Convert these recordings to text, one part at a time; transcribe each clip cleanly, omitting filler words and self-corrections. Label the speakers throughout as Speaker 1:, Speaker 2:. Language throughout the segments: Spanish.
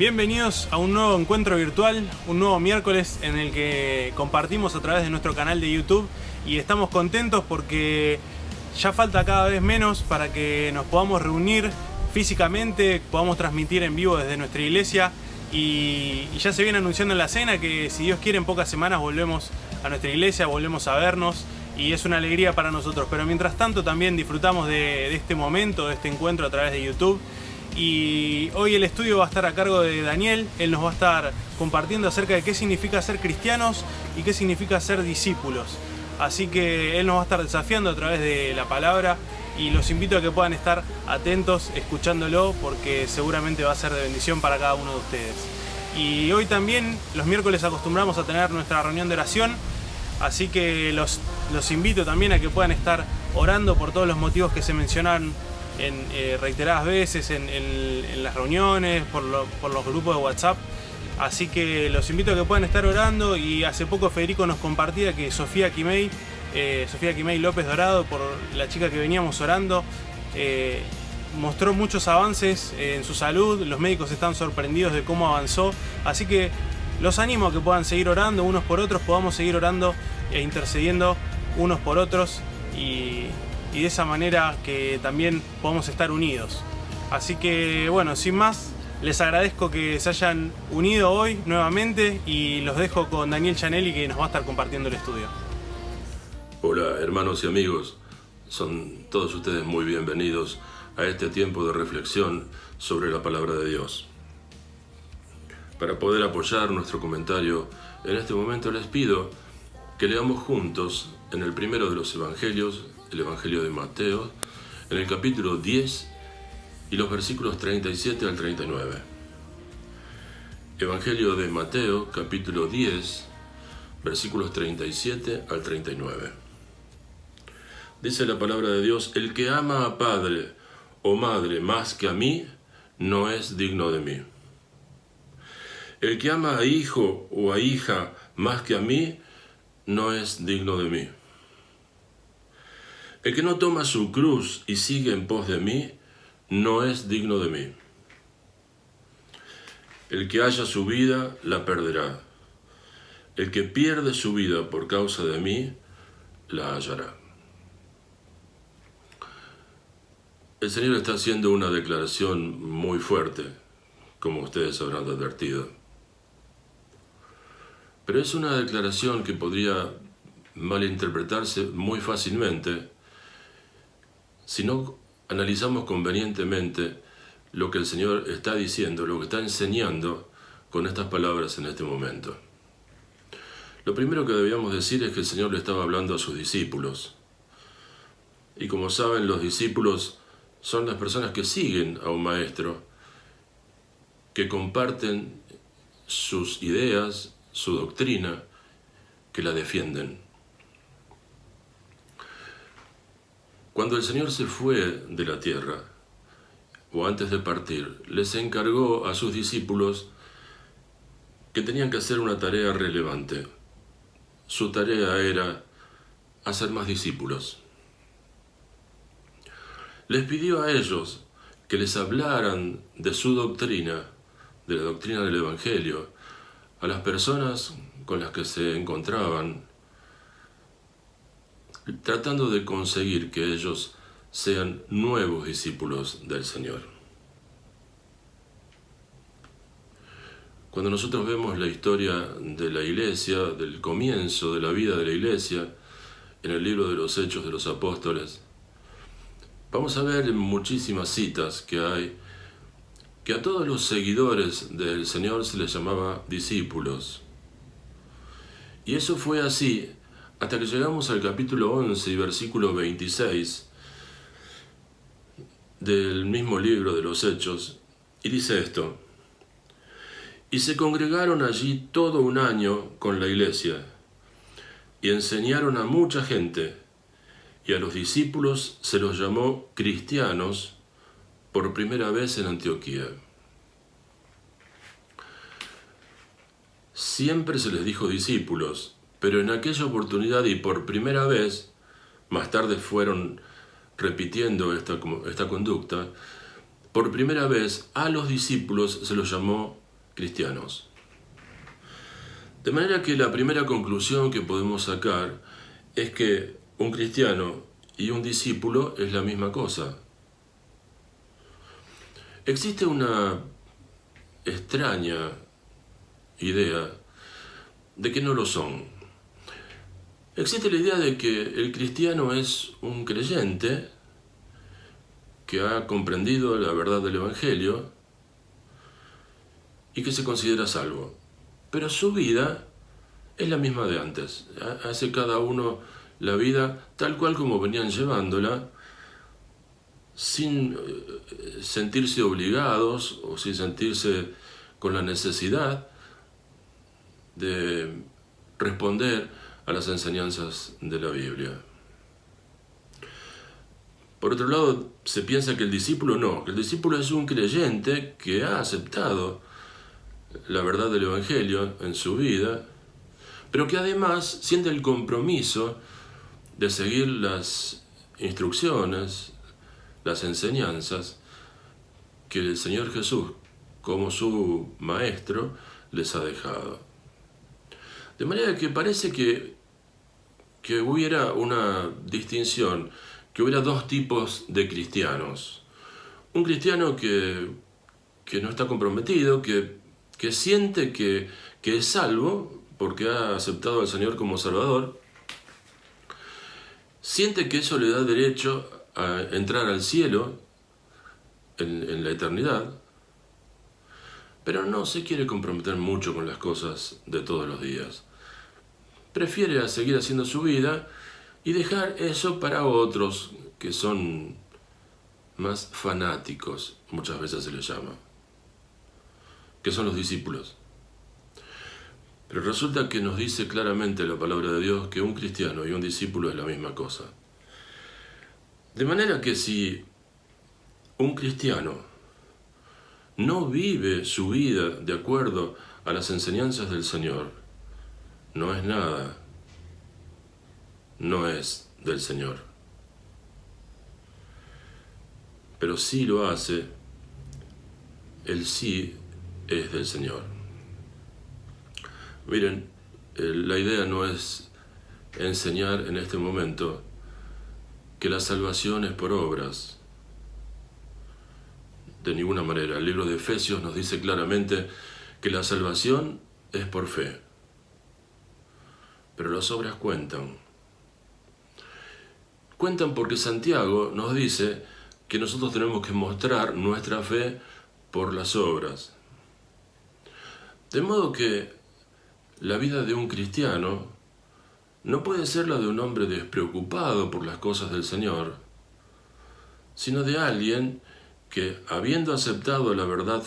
Speaker 1: Bienvenidos a un nuevo encuentro virtual, un nuevo miércoles en el que compartimos a través de nuestro canal de YouTube y estamos contentos porque ya falta cada vez menos para que nos podamos reunir físicamente, podamos transmitir en vivo desde nuestra iglesia y ya se viene anunciando en la cena que si Dios quiere en pocas semanas volvemos a nuestra iglesia, volvemos a vernos y es una alegría para nosotros, pero mientras tanto también disfrutamos de este momento, de este encuentro a través de YouTube. Y hoy el estudio va a estar a cargo de Daniel. Él nos va a estar compartiendo acerca de qué significa ser cristianos y qué significa ser discípulos. Así que él nos va a estar desafiando a través de la palabra y los invito a que puedan estar atentos escuchándolo porque seguramente va a ser de bendición para cada uno de ustedes. Y hoy también, los miércoles acostumbramos a tener nuestra reunión de oración, así que los invito también a que puedan estar orando por todos los motivos que se mencionan en reiteradas veces en las reuniones, por los grupos de WhatsApp. Así que los invito a que puedan estar orando. Y hace poco Federico nos compartía que Sofía Quimei López Dorado, por la chica que veníamos orando, mostró muchos avances en su salud. Los médicos están sorprendidos de cómo avanzó. Así que los animo a que puedan seguir orando unos por otros, podamos seguir orando e intercediendo unos por otros y de esa manera que también podamos estar unidos. Así que bueno, sin más, les agradezco que se hayan unido hoy nuevamente y los dejo con Daniel Chanelli, que nos va a estar compartiendo el estudio.
Speaker 2: Hola hermanos y amigos, son todos ustedes muy bienvenidos a este tiempo de reflexión sobre la palabra de Dios. Para poder apoyar nuestro comentario en este momento les pido que leamos juntos en el primero de los evangelios, el Evangelio de Mateo, en el capítulo 10 y los versículos 37 al 39. Evangelio de Mateo, capítulo 10, versículos 37 al 39. Dice la palabra de Dios: el que ama a padre o madre más que a mí, no es digno de mí. El que ama a hijo o a hija más que a mí, no es digno de mí. El que no toma su cruz y sigue en pos de mí, no es digno de mí. El que haya su vida, la perderá. El que pierde su vida por causa de mí, la hallará. El Señor está haciendo una declaración muy fuerte, como ustedes habrán advertido. Pero es una declaración que podría malinterpretarse muy fácilmente si no analizamos convenientemente lo que el Señor está diciendo, lo que está enseñando con estas palabras en este momento. Lo primero que debíamos decir es que el Señor le estaba hablando a sus discípulos. Y como saben, los discípulos son las personas que siguen a un maestro, que comparten sus ideas, su doctrina, que la defienden. Cuando el Señor se fue de la tierra, o antes de partir, les encargó a sus discípulos que tenían que hacer una tarea relevante. Su tarea era hacer más discípulos. Les pidió a ellos que les hablaran de su doctrina, de la doctrina del Evangelio, a las personas con las que se encontraban, tratando de conseguir que ellos sean nuevos discípulos del Señor. Cuando nosotros vemos la historia de la iglesia, del comienzo de la vida de la iglesia, en el libro de los Hechos de los Apóstoles, vamos a ver en muchísimas citas que hay que a todos los seguidores del Señor se les llamaba discípulos. Y eso fue así hasta que llegamos al capítulo 11 y versículo 26 del mismo libro de los Hechos, y dice esto: y se congregaron allí todo un año con la iglesia, y enseñaron a mucha gente, y a los discípulos se los llamó cristianos por primera vez en Antioquía. Siempre se les dijo discípulos, pero en aquella oportunidad y por primera vez, más tarde fueron repitiendo esta conducta, por primera vez a los discípulos se los llamó cristianos. De manera que la primera conclusión que podemos sacar es que un cristiano y un discípulo es la misma cosa. Existe una extraña idea de que no lo son. Existe la idea de que el cristiano es un creyente que ha comprendido la verdad del Evangelio y que se considera salvo. Pero su vida es la misma de antes. Hace cada uno la vida tal cual como venían llevándola, sin sentirse obligados o sin sentirse con la necesidad de responder a las enseñanzas de la Biblia. Por otro lado, se piensa que el discípulo no, que el discípulo es un creyente que ha aceptado la verdad del Evangelio en su vida, pero que además siente el compromiso de seguir las instrucciones, las enseñanzas que el Señor Jesús, como su maestro, les ha dejado. De manera que parece que hubiera una distinción, que hubiera dos tipos de cristianos. Un cristiano que no está comprometido, que siente que es salvo porque ha aceptado al Señor como Salvador, siente que eso le da derecho a entrar al cielo en la eternidad, pero no se quiere comprometer mucho con las cosas de todos los días. Prefiere seguir haciendo su vida y dejar eso para otros que son más fanáticos, muchas veces se les llama, que son los discípulos. Pero resulta que nos dice claramente la palabra de Dios que un cristiano y un discípulo es la misma cosa. De manera que si un cristiano no vive su vida de acuerdo a las enseñanzas del Señor, no es nada, no es del Señor. Pero si lo hace, el sí es del Señor. Miren, la idea no es enseñar en este momento que la salvación es por obras. De ninguna manera. El libro de Efesios nos dice claramente que la salvación es por fe. Pero las obras cuentan. Cuentan porque Santiago nos dice que nosotros tenemos que mostrar nuestra fe por las obras. De modo que la vida de un cristiano no puede ser la de un hombre despreocupado por las cosas del Señor, sino de alguien que, habiendo aceptado la verdad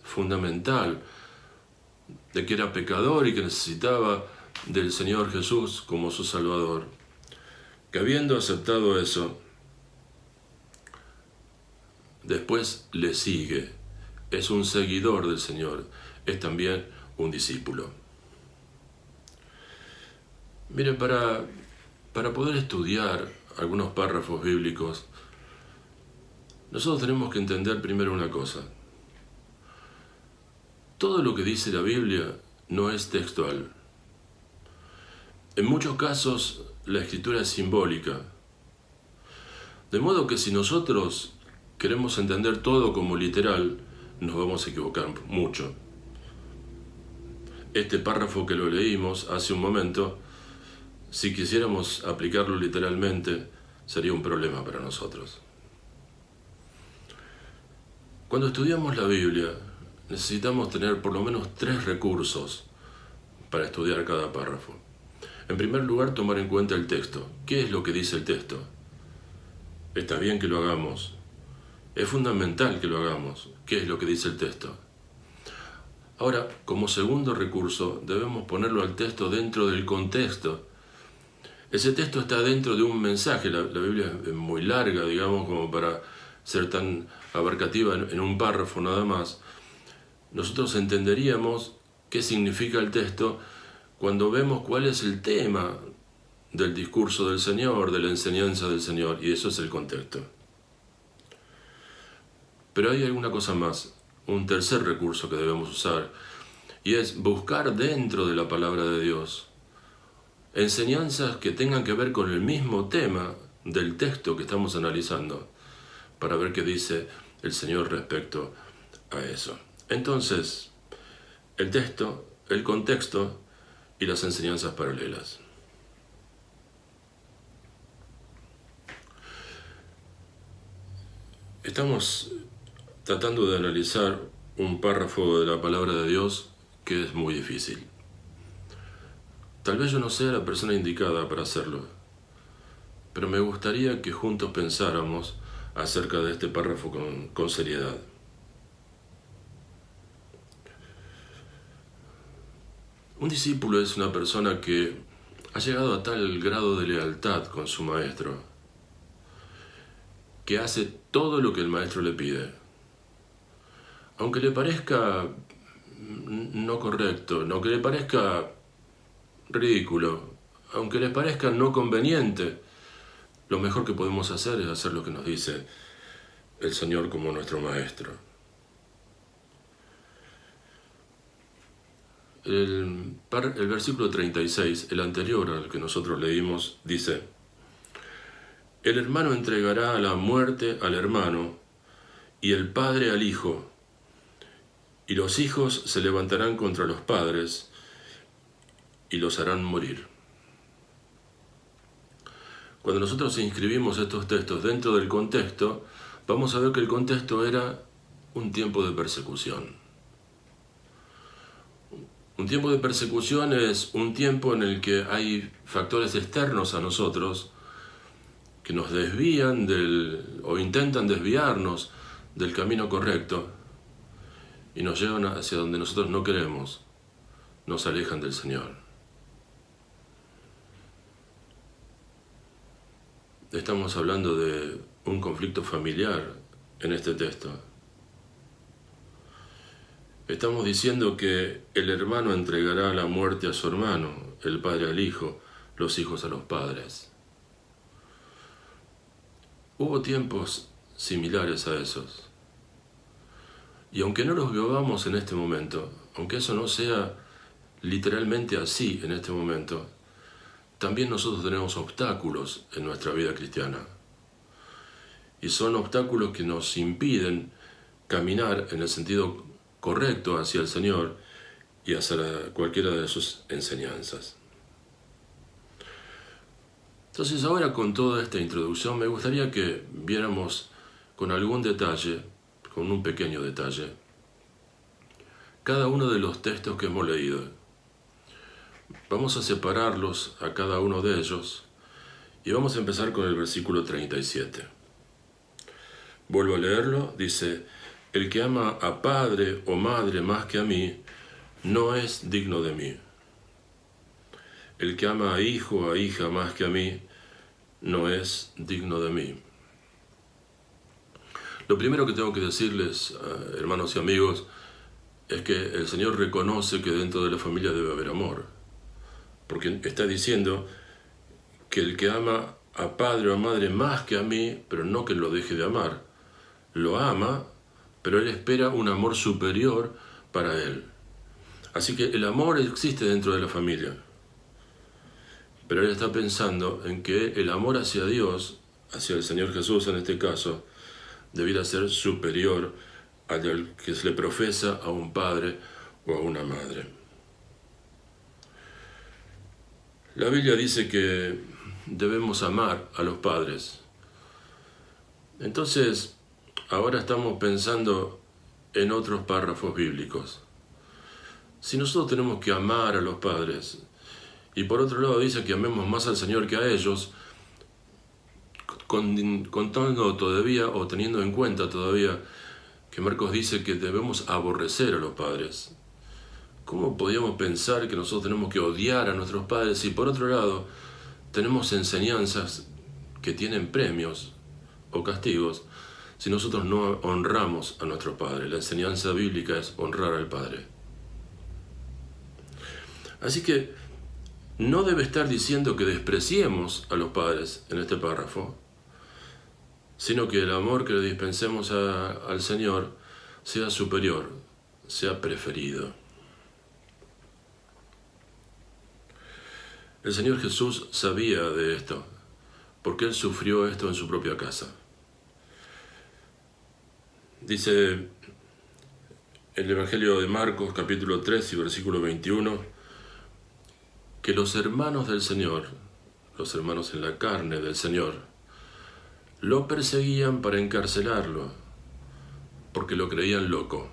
Speaker 2: fundamental de que era pecador y que necesitaba del Señor Jesús como su Salvador, que habiendo aceptado eso, después le sigue, es un seguidor del Señor, es también un discípulo. Mire, para poder estudiar algunos párrafos bíblicos, nosotros tenemos que entender primero una cosa. Todo lo que dice la Biblia no es textual. En muchos casos, la escritura es simbólica. De modo que si nosotros queremos entender todo como literal, nos vamos a equivocar mucho. Este párrafo que lo leímos hace un momento, si quisiéramos aplicarlo literalmente, sería un problema para nosotros. Cuando estudiamos la Biblia, necesitamos tener por lo menos 3 recursos para estudiar cada párrafo. En primer lugar, tomar en cuenta el texto. ¿Qué es lo que dice el texto? Está bien que lo hagamos. Es fundamental que lo hagamos. ¿Qué es lo que dice el texto? Ahora, como segundo recurso, debemos ponerlo al texto dentro del contexto. Ese texto está dentro de un mensaje. La Biblia es muy larga, digamos, como para ser tan abarcativa en un párrafo nada más. Nosotros entenderíamos qué significa el texto cuando vemos cuál es el tema del discurso del Señor, de la enseñanza del Señor, y eso es el contexto. Pero hay alguna cosa más. un tercer recurso que debemos usar, y es buscar dentro de la palabra de Dios enseñanzas que tengan que ver con el mismo tema del texto que estamos analizando, para ver qué dice el Señor respecto a eso. Entonces, el texto, el contexto y las enseñanzas paralelas. Estamos tratando de analizar un párrafo de la palabra de Dios que es muy difícil. Tal vez yo no sea la persona indicada para hacerlo, pero me gustaría que juntos pensáramos acerca de este párrafo con seriedad. Un discípulo es una persona que ha llegado a tal grado de lealtad con su maestro que hace todo lo que el maestro le pide. Aunque le parezca no correcto, aunque le parezca ridículo, aunque le parezca no conveniente, lo mejor que podemos hacer es hacer lo que nos dice el Señor como nuestro maestro. El versículo 36, el anterior al que nosotros leímos, dice: el hermano entregará a la muerte al hermano, y el padre al hijo, y los hijos se levantarán contra los padres, y los harán morir. Cuando nosotros inscribimos estos textos dentro del contexto, vamos a ver que el contexto era un tiempo de persecución. Un tiempo de persecución es un tiempo en el que hay factores externos a nosotros que nos desvían o intentan desviarnos del camino correcto y nos llevan hacia donde nosotros no queremos, nos alejan del Señor. Estamos hablando de un conflicto familiar en este texto. Estamos diciendo que el hermano entregará la muerte a su hermano, el padre al hijo, los hijos a los padres. Hubo tiempos similares a esos. Y aunque no los vivamos en este momento, aunque eso no sea literalmente así en este momento, también nosotros tenemos obstáculos en nuestra vida cristiana. Y son obstáculos que nos impiden caminar en el sentido correcto hacia el Señor y hacia cualquiera de sus enseñanzas. Entonces ahora, con toda esta introducción, me gustaría que viéramos con algún detalle, con un pequeño detalle, cada uno de los textos que hemos leído. Vamos a separarlos a cada uno de ellos y vamos a empezar con el versículo 37. Vuelvo a leerlo, dice: el que ama a padre o madre más que a mí, no es digno de mí. El que ama a hijo o a hija más que a mí, no es digno de mí. Lo primero que tengo que decirles, hermanos y amigos, es que el Señor reconoce que dentro de la familia debe haber amor. Porque está diciendo que el que ama a padre o a madre más que a mí, pero no que lo deje de amar, lo ama, pero él espera un amor superior para él. Así que el amor existe dentro de la familia. Pero él está pensando en que el amor hacia Dios, hacia el Señor Jesús en este caso, debiera ser superior al que se le profesa a un padre o a una madre. La Biblia dice que debemos amar a los padres. Entonces, ahora estamos pensando en otros párrafos bíblicos. Si nosotros tenemos que amar a los padres, y por otro lado dice que amemos más al Señor que a ellos, contando todavía o teniendo en cuenta todavía que Marcos dice que debemos aborrecer a los padres. ¿Cómo podríamos pensar que nosotros tenemos que odiar a nuestros padres si por otro lado tenemos enseñanzas que tienen premios o castigos si nosotros no honramos a nuestro padre? La enseñanza bíblica es honrar al Padre. Así que no debe estar diciendo que despreciemos a los padres en este párrafo, sino que el amor que le dispensemos al Señor sea superior, sea preferido. El Señor Jesús sabía de esto, porque Él sufrió esto en su propia casa. Dice el Evangelio de Marcos, capítulo 3 y versículo 21, que los hermanos del Señor, los hermanos en la carne del Señor, lo perseguían para encarcelarlo, porque lo creían loco.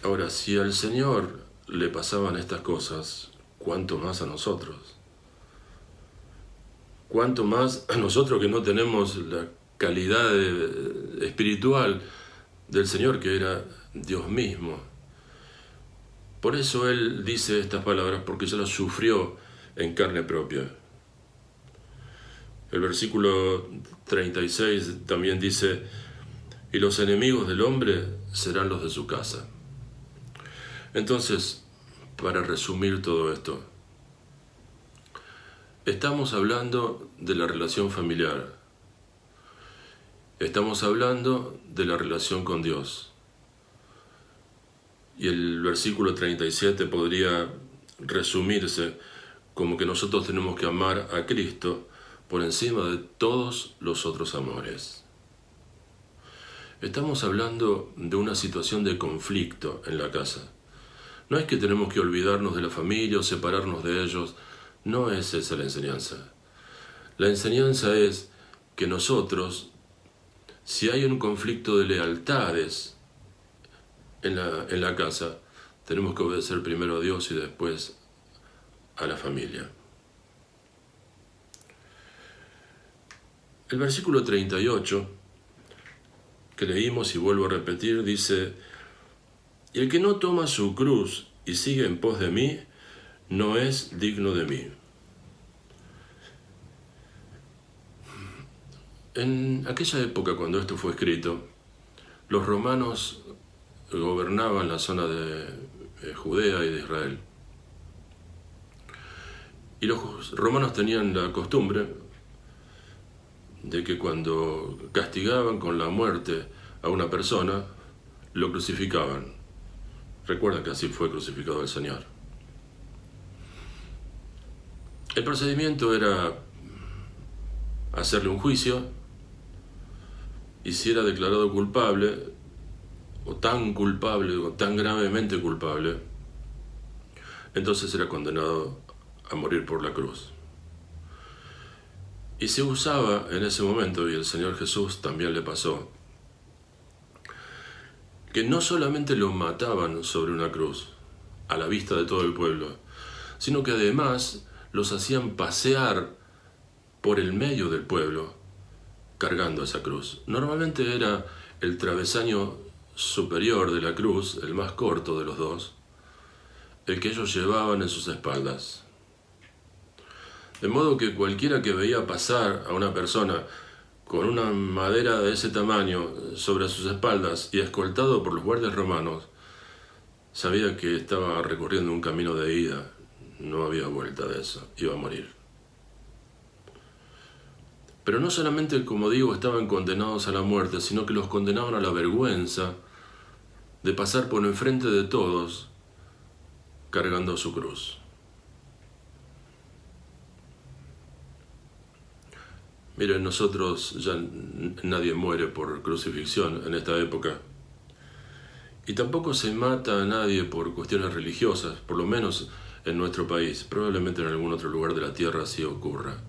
Speaker 2: Ahora, si al Señor le pasaban estas cosas, ¿cuánto más a nosotros? ¿Cuánto más a nosotros que no tenemos la calidad espiritual del Señor, que era Dios mismo? Por eso Él dice estas palabras, porque ya las sufrió en carne propia. El versículo 36 también dice, y los enemigos del hombre serán los de su casa. Entonces, para resumir todo esto, estamos hablando de la relación familiar, estamos hablando de la relación con Dios. Y el versículo 37 podría resumirse como que nosotros tenemos que amar a Cristo por encima de todos los otros amores. Estamos hablando de una situación de conflicto en la casa. No es que tenemos que olvidarnos de la familia o separarnos de ellos, no es esa la enseñanza. La enseñanza es que nosotros, si hay un conflicto de lealtades en la casa, tenemos que obedecer primero a Dios y después a la familia. El versículo 38, que leímos y vuelvo a repetir, dice, y el que no toma su cruz y sigue en pos de mí, no es digno de mí. En aquella época, cuando esto fue escrito, los romanos gobernaban la zona de Judea y de Israel. Y los romanos tenían la costumbre de que cuando castigaban con la muerte a una persona, lo crucificaban. Recuerda que así fue crucificado el Señor. El procedimiento era hacerle un juicio, y si era declarado culpable, o tan culpable, o tan gravemente culpable, entonces era condenado a morir por la cruz. Y se usaba en ese momento, y el Señor Jesús también le pasó, que no solamente lo mataban sobre una cruz, a la vista de todo el pueblo, sino que además los hacían pasear por el medio del pueblo, cargando esa cruz. Normalmente era el travesaño superior de la cruz, el más corto de los dos, el que ellos llevaban en sus espaldas. De modo que cualquiera que veía pasar a una persona con una madera de ese tamaño sobre sus espaldas y escoltado por los guardias romanos, sabía que estaba recorriendo un camino de ida, no había vuelta de eso, iba a morir. Pero no solamente, como digo, estaban condenados a la muerte, sino que los condenaban a la vergüenza de pasar por enfrente de todos cargando su cruz. Miren, nosotros ya nadie muere por crucifixión en esta época. Y tampoco se mata a nadie por cuestiones religiosas, por lo menos en nuestro país. Probablemente en algún otro lugar de la tierra así ocurra.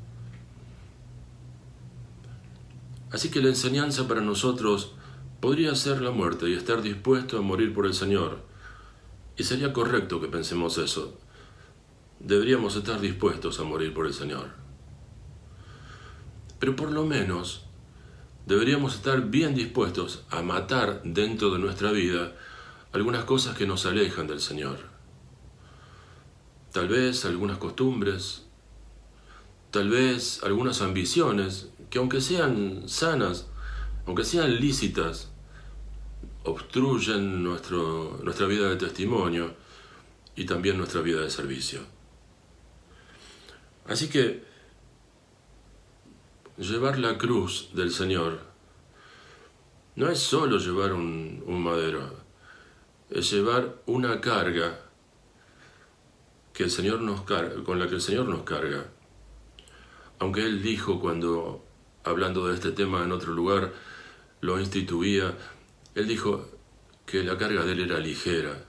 Speaker 2: Así que la enseñanza para nosotros podría ser la muerte y estar dispuesto a morir por el Señor. Y sería correcto que pensemos eso. Deberíamos estar dispuestos a morir por el Señor. Pero por lo menos deberíamos estar bien dispuestos a matar dentro de nuestra vida algunas cosas que nos alejan del Señor. Tal vez algunas costumbres, tal vez algunas ambiciones que aunque sean sanas, aunque sean lícitas, obstruyen nuestra vida de testimonio y también nuestra vida de servicio. Así que llevar la cruz del Señor no es solo llevar un madero, es llevar una carga que el Señor nos carga, con la que el Señor nos carga. Aunque Él dijo cuando, hablando de este tema en otro lugar, lo instituía, Él dijo que la carga de Él era ligera,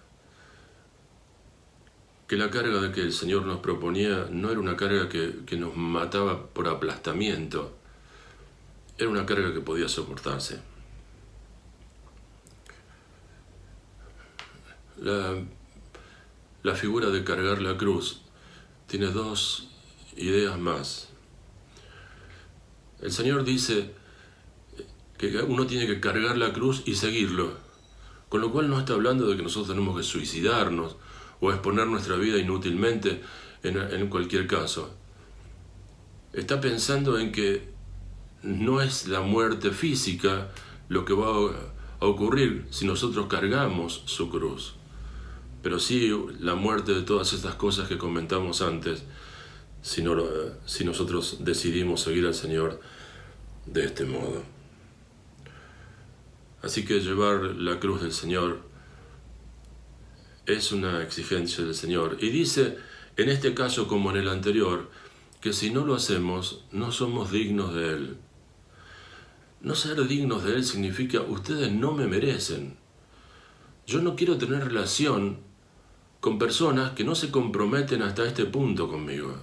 Speaker 2: que la carga de que el Señor nos proponía no era una carga que nos mataba por aplastamiento, era una carga que podía soportarse. La figura de cargar la cruz tiene dos ideas más. El Señor dice que uno tiene que cargar la cruz y seguirlo, con lo cual no está hablando de que nosotros tenemos que suicidarnos o exponer nuestra vida inútilmente en cualquier caso. Está pensando en que no es la muerte física lo que va a ocurrir si nosotros cargamos su cruz, pero sí la muerte de todas estas cosas que comentamos antes, si nosotros decidimos seguir al Señor de este modo. Así que llevar la cruz del Señor es una exigencia del Señor. Y dice, en este caso como en el anterior, que si no lo hacemos, no somos dignos de Él. No ser dignos de Él significa, ustedes no me merecen. Yo no quiero tener relación con personas que no se comprometen hasta este punto conmigo.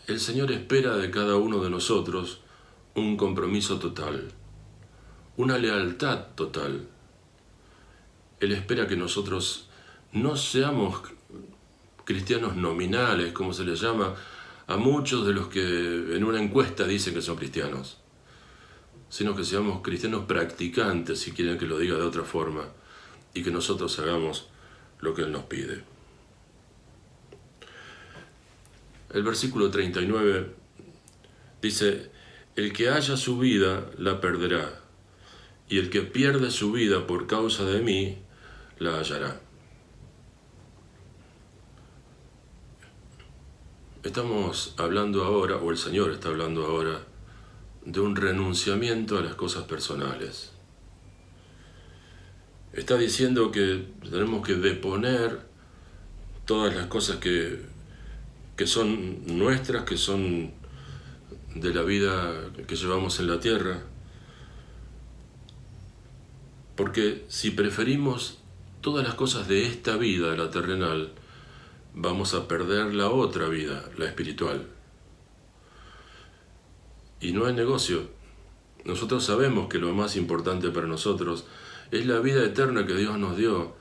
Speaker 2: El Señor espera de cada uno de nosotros un compromiso total, una lealtad total. Él espera que nosotros no seamos cristianos nominales, como se les llama a muchos de los que en una encuesta dicen que son cristianos, sino que seamos cristianos practicantes, si quieren que lo diga de otra forma, y que nosotros hagamos lo que Él nos pide. El versículo 39 dice, el que haya su vida la perderá, y el que pierde su vida por causa de mí la hallará. Estamos hablando ahora, o el Señor está hablando ahora, de un renunciamiento a las cosas personales. Está diciendo que tenemos que deponer todas las cosas que son nuestras, que son de la vida que llevamos en la tierra. Porque si preferimos todas las cosas de esta vida, la terrenal, vamos a perder la otra vida, la espiritual. Y no hay negocio. Nosotros sabemos que lo más importante para nosotros es la vida eterna que Dios nos dio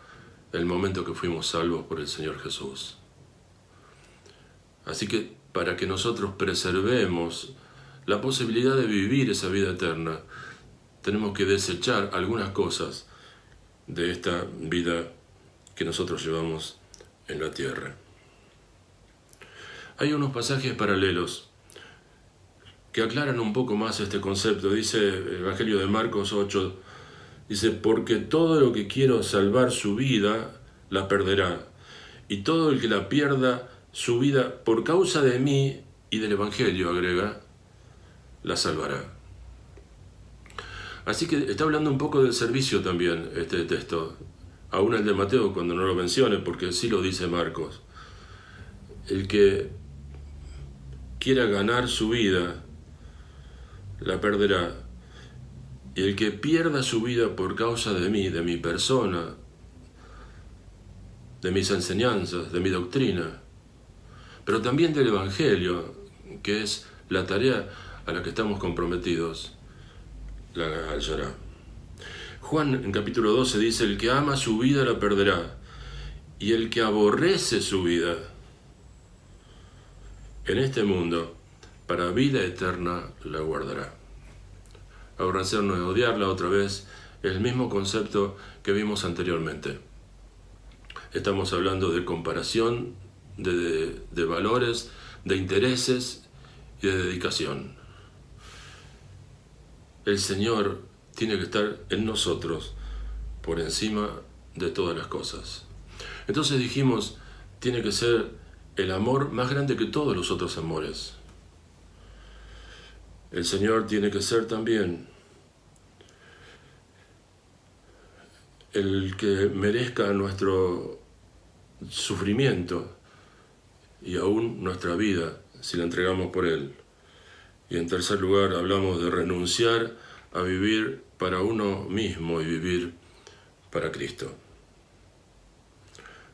Speaker 2: el momento que fuimos salvos por el Señor Jesús. Así que para que nosotros preservemos la posibilidad de vivir esa vida eterna, tenemos que desechar algunas cosas de esta vida que nosotros llevamos en la tierra. Hay unos pasajes paralelos que aclaran un poco más este concepto. Dice el Evangelio de Marcos 8, dice, porque todo lo que quiero salvar su vida, la perderá, y todo el que la pierda su vida por causa de mí y del Evangelio, agrega, la salvará. Así que está hablando un poco del servicio también este texto, aún el de Mateo cuando no lo mencione, porque sí lo dice Marcos. El que quiera ganar su vida, la perderá, y el que pierda su vida por causa de mí, de mi persona, de mis enseñanzas, de mi doctrina, pero también del Evangelio, que es la tarea a la que estamos comprometidos, la hallará. Juan en capítulo 12 dice, el que ama su vida la perderá, y el que aborrece su vida en este mundo, para vida eterna la guardará. Aborrecernos es odiarla, otra vez, es el mismo concepto que vimos anteriormente. Estamos hablando de comparación, de valores, de intereses y de dedicación. El Señor tiene que estar en nosotros por encima de todas las cosas. Entonces dijimos, tiene que ser el amor más grande que todos los otros amores. El Señor tiene que ser también el que merezca nuestro sufrimiento y aún nuestra vida si la entregamos por Él. Y en tercer lugar hablamos de renunciar a vivir para uno mismo y vivir para Cristo.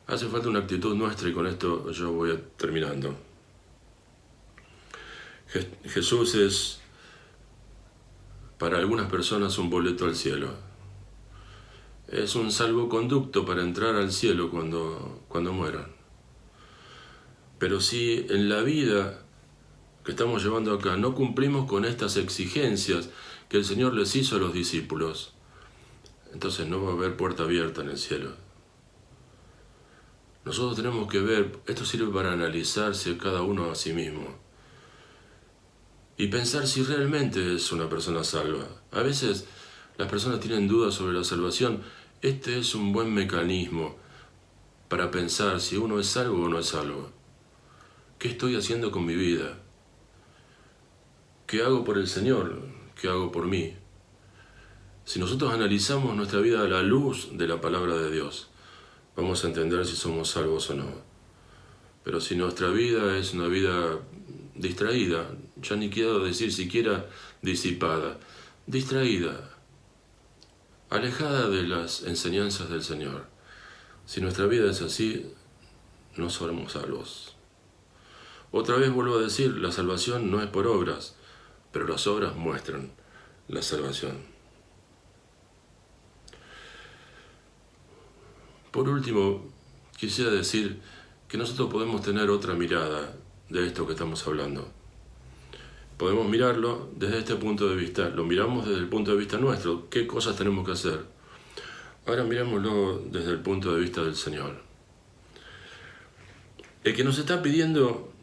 Speaker 2: Hace falta una actitud nuestra y con esto yo voy terminando. Jesús es para algunas personas un boleto al cielo. Es un salvoconducto para entrar al cielo cuando mueran. Pero si en la vida que estamos llevando acá no cumplimos con estas exigencias que el Señor les hizo a los discípulos, entonces no va a haber puerta abierta en el cielo. Nosotros tenemos que ver, esto sirve para analizarse cada uno a sí mismo y pensar si realmente es una persona salva. A veces las personas tienen dudas sobre la salvación. Este es un buen mecanismo para pensar si uno es salvo o no es salvo. ¿Qué estoy haciendo con mi vida? ¿Qué hago por el Señor? ¿Qué hago por mí? Si nosotros analizamos nuestra vida a la luz de la palabra de Dios, vamos a entender si somos salvos o no. Pero si nuestra vida es una vida distraída, ya ni quiero decir siquiera disipada, distraída, alejada de las enseñanzas del Señor, si nuestra vida es así, no somos salvos. Otra vez vuelvo a decir, la salvación no es por obras, pero las obras muestran la salvación. Por último, quisiera decir que nosotros podemos tener otra mirada de esto que estamos hablando. Podemos mirarlo desde este punto de vista, lo miramos desde el punto de vista nuestro, qué cosas tenemos que hacer. Ahora mirémoslo desde el punto de vista del Señor. El que nos está pidiendo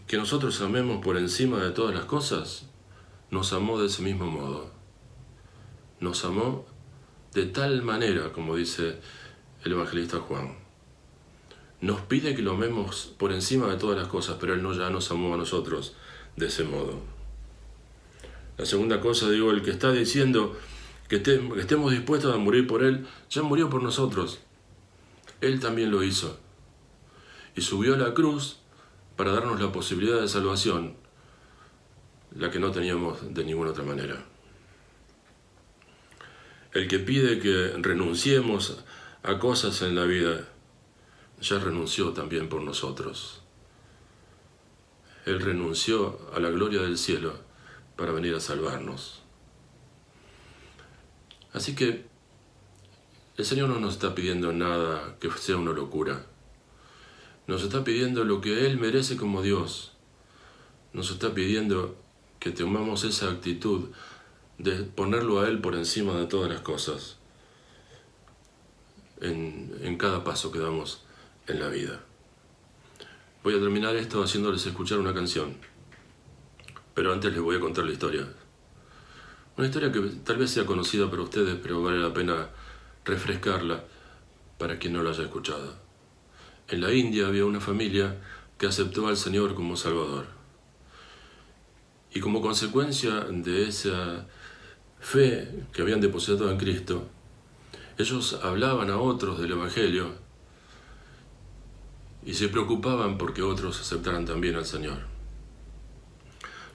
Speaker 2: que nosotros amemos por encima de todas las cosas, nos amó de ese mismo modo. Nos amó de tal manera, como dice el evangelista Juan. Nos pide que lo amemos por encima de todas las cosas, pero Él ya nos amó a nosotros de ese modo. La segunda cosa, el que está diciendo que estemos dispuestos a morir por Él, ya murió por nosotros. Él también lo hizo. Y subió a la cruz para darnos la posibilidad de salvación, la que no teníamos de ninguna otra manera. El que pide que renunciemos a cosas en la vida, ya renunció también por nosotros. Él renunció a la gloria del cielo para venir a salvarnos. Así que el Señor no nos está pidiendo nada que sea una locura. Nos está pidiendo lo que Él merece como Dios. Nos está pidiendo que tomemos esa actitud de ponerlo a Él por encima de todas las cosas en cada paso que damos en la vida. Voy a terminar esto haciéndoles escuchar una canción, pero antes les voy a contar la historia. Una historia que tal vez sea conocida para ustedes, pero vale la pena refrescarla para quien no la haya escuchado. En la India había una familia que aceptó al Señor como Salvador. Y como consecuencia de esa fe que habían depositado en Cristo, ellos hablaban a otros del Evangelio y se preocupaban porque otros aceptaran también al Señor.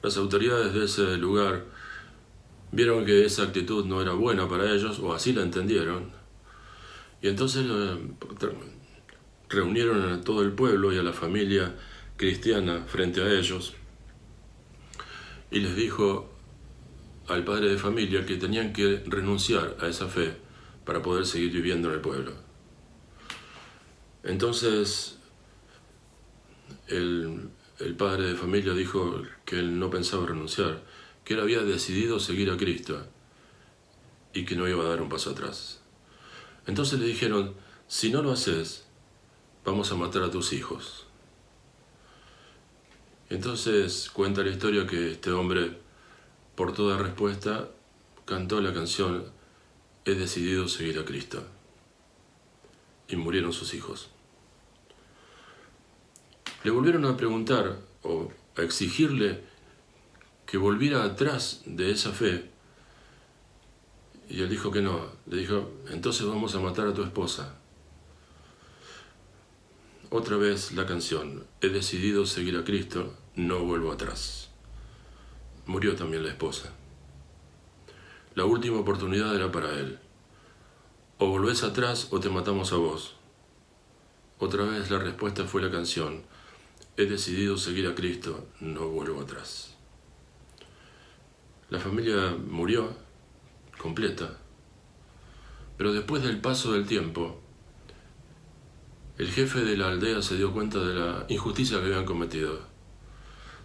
Speaker 2: Las autoridades de ese lugar vieron que esa actitud no era buena para ellos, o así la entendieron, y entonces reunieron a todo el pueblo y a la familia cristiana frente a ellos y les dijo al padre de familia que tenían que renunciar a esa fe para poder seguir viviendo en el pueblo. Entonces el padre de familia dijo que él no pensaba renunciar, que él había decidido seguir a Cristo y que no iba a dar un paso atrás. Entonces le dijeron, si no lo haces, vamos a matar a tus hijos. Entonces cuenta la historia que este hombre, por toda respuesta, cantó la canción He decidido seguir a Cristo. Y murieron sus hijos. Le volvieron a preguntar o a exigirle que volviera atrás de esa fe. Y él dijo que no. Le dijo, entonces vamos a matar a tu esposa. Otra vez la canción, he decidido seguir a Cristo, no vuelvo atrás. Murió también la esposa. La última oportunidad era para él. O volvés atrás o te matamos a vos. Otra vez la respuesta fue la canción, he decidido seguir a Cristo, no vuelvo atrás. La familia murió completa, pero después del paso del tiempo, el jefe de la aldea se dio cuenta de la injusticia que habían cometido.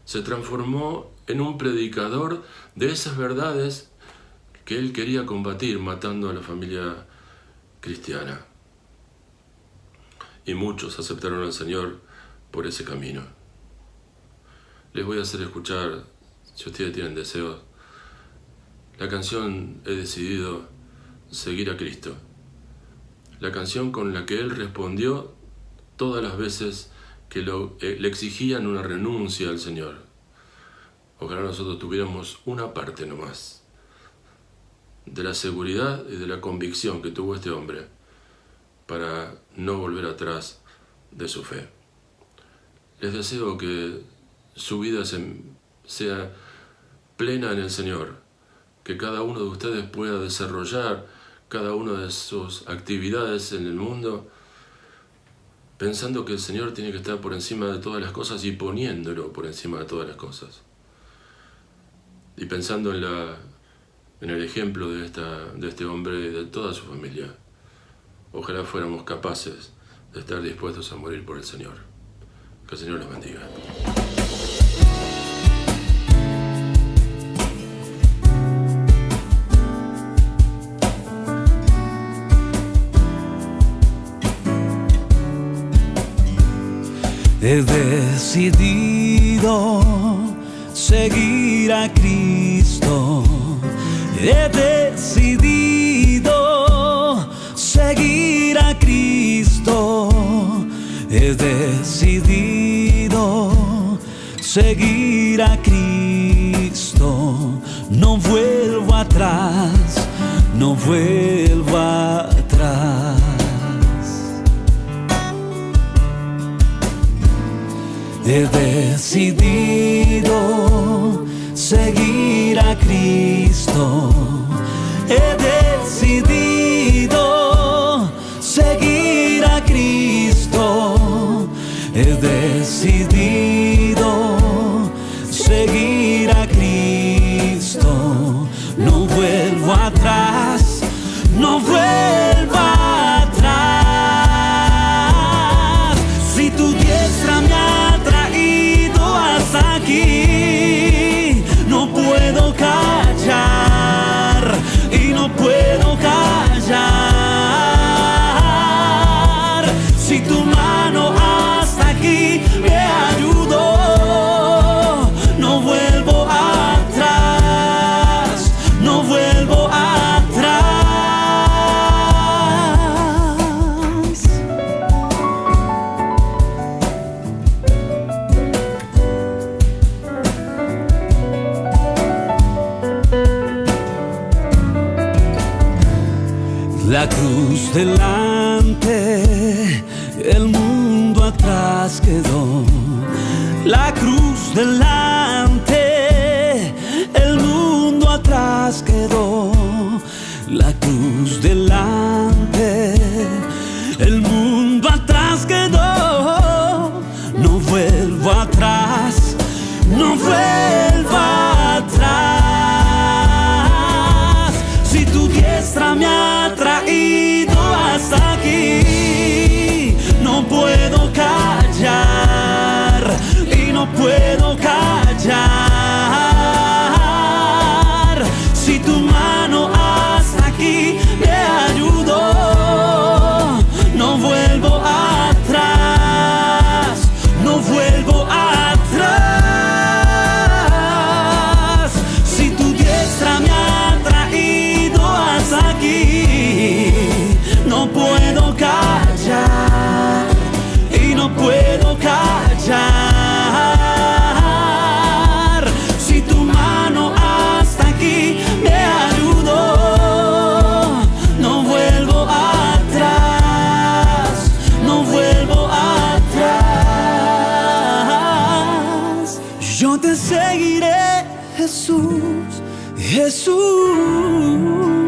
Speaker 2: Se transformó en un predicador de esas verdades que él quería combatir matando a la familia cristiana. Y muchos aceptaron al Señor por ese camino. Les voy a hacer escuchar, si ustedes tienen deseos, la canción He decidido seguir a Cristo. La canción con la que Él respondió todas las veces que le exigían una renuncia al Señor. Ojalá nosotros tuviéramos una parte nomás de la seguridad y de la convicción que tuvo este hombre para no volver atrás de su fe. Les deseo que su vida sea plena en el Señor, que cada uno de ustedes pueda desarrollar cada una de sus actividades en el mundo pensando que el Señor tiene que estar por encima de todas las cosas y poniéndolo por encima de todas las cosas. Y pensando en el ejemplo de este hombre y de toda su familia. Ojalá fuéramos capaces de estar dispuestos a morir por el Señor. Que el Señor los bendiga.
Speaker 3: He decidido seguir a Cristo. He decidido seguir a Cristo. He decidido seguir a Cristo. No vuelvo atrás, no vuelvo atrás. He decidido seguir a Cristo. He decidido seguir a Cristo. He decidido seguir a Cristo. No vuelvo atrás, no vuelvo atrás. Si tu diestra me ha traído hasta aquí, no puedo callar y no puedo callar. Si tu mano hasta aquí me ayudó, no vuelvo atrás, no vuelvo atrás. La cruz delante, el mundo atrás quedó. La cruz delante, el mundo atrás quedó. La cruz delante, el mundo atrás quedó. No vuelvo atrás, no vuelvo atrás. Si tu diestra me ha traído hasta aquí, no puedo callar y no puedo callar. Si tu mano hasta aquí me ayudó, no vuelvo atrás, no vuelvo atrás. Si tu diestra me ha traído hasta aquí, no puedo callar y no puedo callar. Si tu mano Jesús, Jesús.